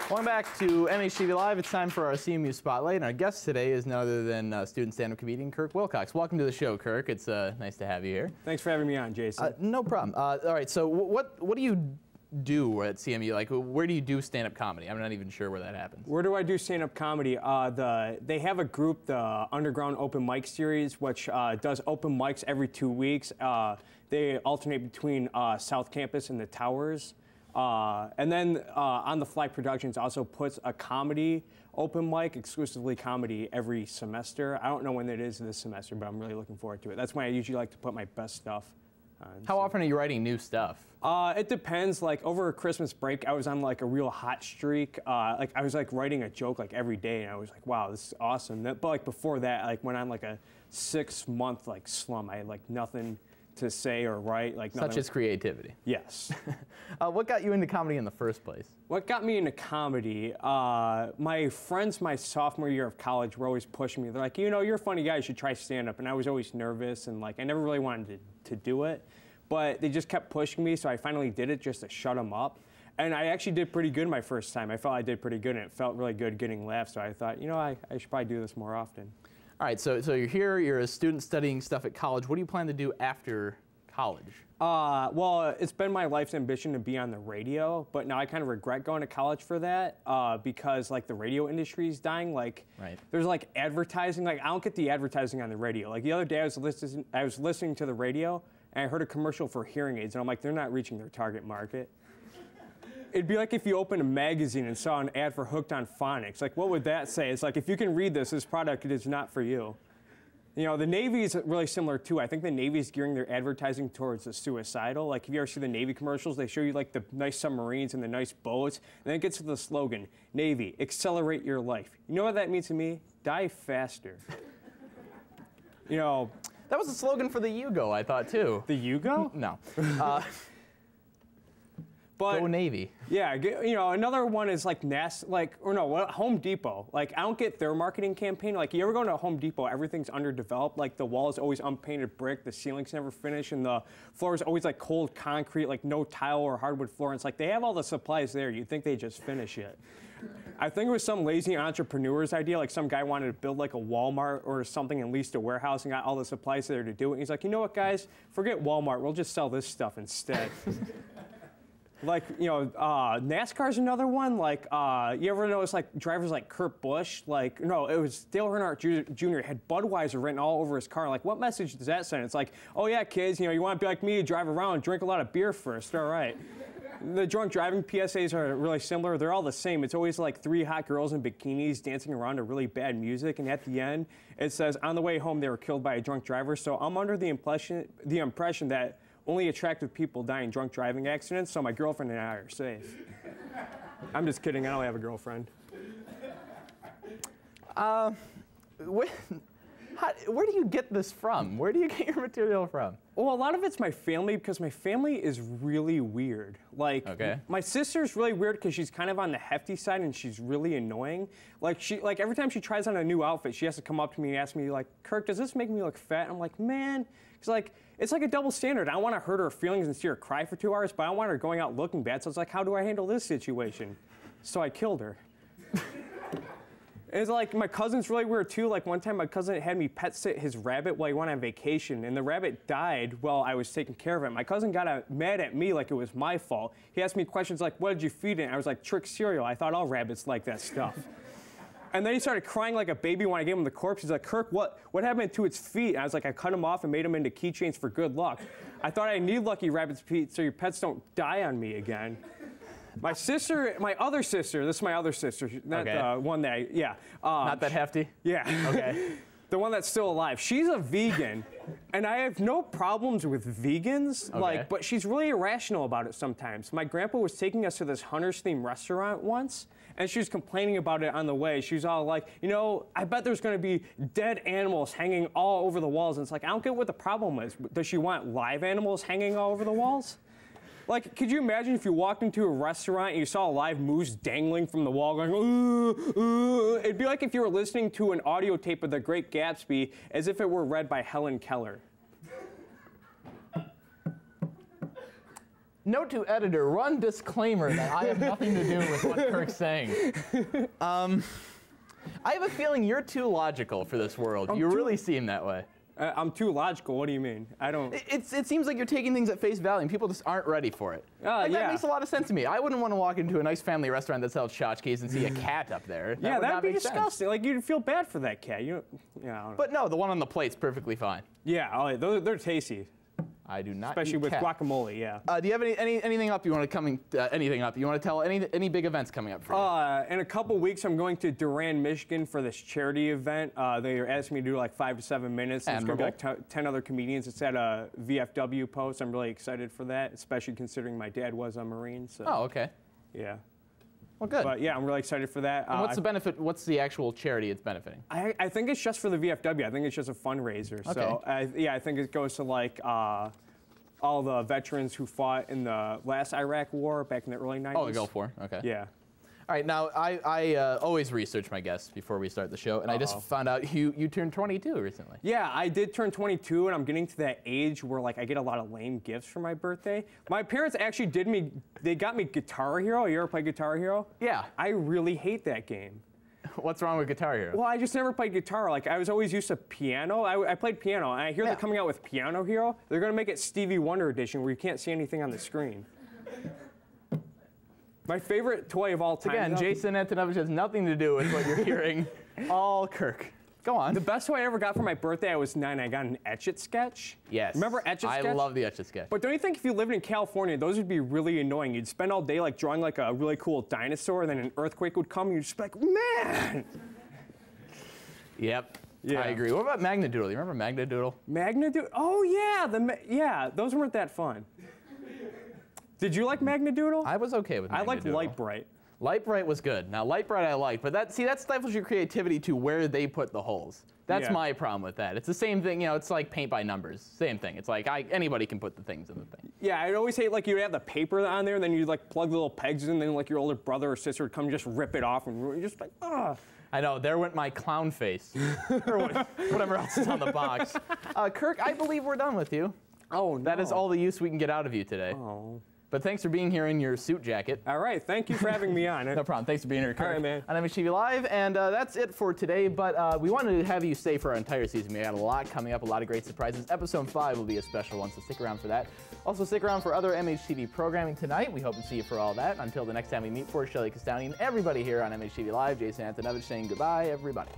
Welcome back to MHTV Live. It's time for our CMU Spotlight, and our guest today is none other than student stand-up comedian Kirk Wilcox. Welcome to the show, Kirk. It's nice to have you here. Thanks for having me on, Jason. No problem. All right, so what do you do at CMU? Like, where do you do stand-up comedy? I'm not even sure where that happens. Where do I do stand-up comedy? They have a group, the Underground Open Mic Series, which does open mics every 2 weeks. They alternate between South Campus and the Towers. And then On the Fly Productions also puts a comedy open mic, exclusively comedy, every semester. I don't know when it is this semester, but I'm really looking forward to it. That's when I usually like to put my best stuff on. How often are you writing new stuff? It depends. Like over Christmas break, I was on like a real hot streak. Like I was like writing a joke like every day, and I was like, wow, this is awesome. But like before that, I like went on like a 6-month like slump. I had like nothing to say or write, like nothing. Such as creativity. Yes. What got you into comedy in the first place? What got me into comedy? My friends, my sophomore year of college, were always pushing me. They're like, you know, you're a funny guy. You should try stand-up. And I was always nervous, and like I never really wanted to do it. But they just kept pushing me, so I finally did it just to shut them up. And I actually did pretty good my first time. I felt I did pretty good, and it felt really good getting laughs. So I thought, you know, I should probably do this more often. All right, so you're here, you're a student studying stuff at college. What do you plan to do after college? Well, it's been my life's ambition to be on the radio, but now I kind of regret going to college for that because like the radio industry is dying. Like, there's like advertising. Like, I don't get the advertising on the radio. Like the other day, I was listening to the radio, and I heard a commercial for hearing aids, and I'm like, they're not reaching their target market. It'd be like if you opened a magazine and saw an ad for Hooked on Phonics. Like, what would that say? It's like, if you can read this product is not for you. You know, the Navy is really similar too. I think the Navy is gearing their advertising towards the suicidal. Like, if you ever see the Navy commercials, they show you like the nice submarines and the nice boats, and then it gets to the slogan, Navy, accelerate your life. You know what that means to me? Die faster. You know. That was a slogan for the Yugo, I thought, too. The Yugo? No. But, Go Navy. Yeah, you know, another one is like Home Depot. Like, I don't get their marketing campaign. Like, you ever go to Home Depot, everything's underdeveloped. Like, the wall is always unpainted brick, the ceiling's never finished, and the floor is always like cold concrete, like no tile or hardwood floor. And it's like, they have all the supplies there. You'd think they just finish it. I think it was some lazy entrepreneur's idea. Like, some guy wanted to build like a Walmart or something and leased a warehouse and got all the supplies there to do it. And he's like, you know what, guys? Forget Walmart. We'll just sell this stuff instead. Like, you know, NASCAR's another one. Like, you ever notice, like, drivers like Kurt Busch? Like, no, it was Dale Earnhardt Jr. had Budweiser written all over his car. Like, what message does that send? It's like, oh, yeah, kids, you know, you want to be like me, drive around, drink a lot of beer first. All right. The drunk driving PSAs are really similar. They're all the same. It's always like 3 hot girls in bikinis dancing around to really bad music. And at the end, it says, on the way home, they were killed by a drunk driver. So I'm under the impression that only attractive people die in drunk driving accidents, so my girlfriend and I are safe. I'm just kidding, I don't have a girlfriend. Where do you get this from? Where do you get your material from? Well, a lot of it's my family, because my family is really weird. Like, my sister's really weird because she's kind of on the hefty side and she's really annoying. Like, every time she tries on a new outfit, she has to come up to me and ask me, like, Kirk, does this make me look fat? I'm like, man, it's like a double standard. I don't want to hurt her feelings and see her cry for 2 hours, but I don't want her going out looking bad. So it's like, how do I handle this situation? So I killed her. It's like, my cousin's really weird too. Like, one time my cousin had me pet sit his rabbit while he went on vacation, and the rabbit died while I was taking care of it. My cousin got mad at me like it was my fault. He asked me questions like, what did you feed it? And I was like, trick cereal. I thought all rabbits like that stuff. And then he started crying like a baby when I gave him the corpse. He's like, Kirk, what happened to its feet? And I was like, I cut them off and made them into keychains for good luck. I thought I need lucky rabbit's feet so your pets don't die on me again. My sister, my other sister, this is my other sister, not the one that, not that hefty? Yeah. Okay. The one that's still alive. She's a vegan, and I have no problems with vegans, but she's really irrational about it sometimes. My grandpa was taking us to this Hunters-themed restaurant once, and she was complaining about it on the way. She was all like, you know, I bet there's going to be dead animals hanging all over the walls. And it's like, I don't get what the problem is. Does she want live animals hanging all over the walls? Like, could you imagine if you walked into a restaurant and you saw a live moose dangling from the wall going, ooh, ooh? It'd be like if you were listening to an audio tape of The Great Gatsby as if it were read by Helen Keller. Note to editor, run disclaimer that I have nothing to do with what Kirk's saying. I have a feeling you're too logical for this world. You really seem that way. I'm too logical. What do you mean? I don't. It seems like you're taking things at face value, and people just aren't ready for it. Like, yeah. That makes a lot of sense to me. I wouldn't want to walk into a nice family restaurant that sells tchotchkes and see a cat up there. Yeah, that'd be disgusting. disgusting. Like, you'd feel bad for that cat. Yeah, I don't know. But no, the one on the plate's perfectly fine. Yeah, they're tasty. I do not Especially eat with cat. guacamole, yeah. Do you have anything up you want to anything up? You want to tell any big events coming up for you? In a couple weeks, I'm going to Durand, Michigan for this charity event. They are asking me to do like 5 to 7 minutes. And it's going to be like 10 other comedians. It's at a VFW post. I'm really excited for that, especially considering my dad was a Marine. So. Oh, okay. Yeah. Well, good. But yeah, I'm really excited for that. And what's the benefit? What's the actual charity it's benefiting? I think it's just for the VFW. I think it's just a fundraiser. Okay. So I think it goes to like all the veterans who fought in the last Iraq war back in the early 90s. Oh, the Gulf War. Okay. Yeah. All right. Now, I always research my guests before we start the show, and I just found out you turned 22 recently. Yeah, I did turn 22, and I'm getting to that age where like I get a lot of lame gifts for my birthday. My parents actually they got me Guitar Hero. You ever play Guitar Hero? Yeah. I really hate that game. What's wrong with Guitar Hero? Well, I just never played guitar. Like, I was always used to piano. I played piano, and I hear they're coming out with Piano Hero. They're going to make it Stevie Wonder edition where you can't see anything on the screen. My favorite toy of all time. Again, Jason Antonovich has nothing to do with what you're hearing. All Kirk. Go on. The best toy I ever got for my birthday, I was 9. I got an Etch-a-Sketch. Yes. Remember Etch-a-Sketch? I love the Etch-a-Sketch. But don't you think if you lived in California, those would be really annoying? You'd spend all day like drawing like a really cool dinosaur, and then an earthquake would come, and you'd just be like, man! Yep. Yeah. I agree. What about Magnadoodle? You remember Magnadoodle? Magnadoodle? Oh yeah, yeah. Those weren't that fun. Did you like Magnadoodle? I was okay with Magnadoodle. I liked Light Bright. Light Bright was good. Now, Light Bright I liked, but that stifles your creativity to where they put the holes. That's my problem with that. It's the same thing, it's like paint by numbers. Same thing. It's like anybody can put the things in the thing. Yeah, I'd always hate like you'd have the paper on there, and then you'd like plug the little pegs in, and then like your older brother or sister would come and just rip it off, and you're just like, ah. I know, there went my clown face, or whatever else is on the box. Kirk, I believe we're done with you. Oh, no. That is all the use we can get out of you today. Oh. But thanks for being here in your suit jacket. All right, thank you for having me on. No problem. Thanks for being here, Kirk. All right, man. On MHTV Live, and that's it for today. But we wanted to have you stay for our entire season. We got a lot coming up, a lot of great surprises. Episode 5 will be a special one, so stick around for that. Also, stick around for other MHTV programming tonight. We hope to see you for all that. Until the next time we meet, for Shelley Castani and everybody here on MHTV Live, Jason Antonovich saying goodbye, everybody.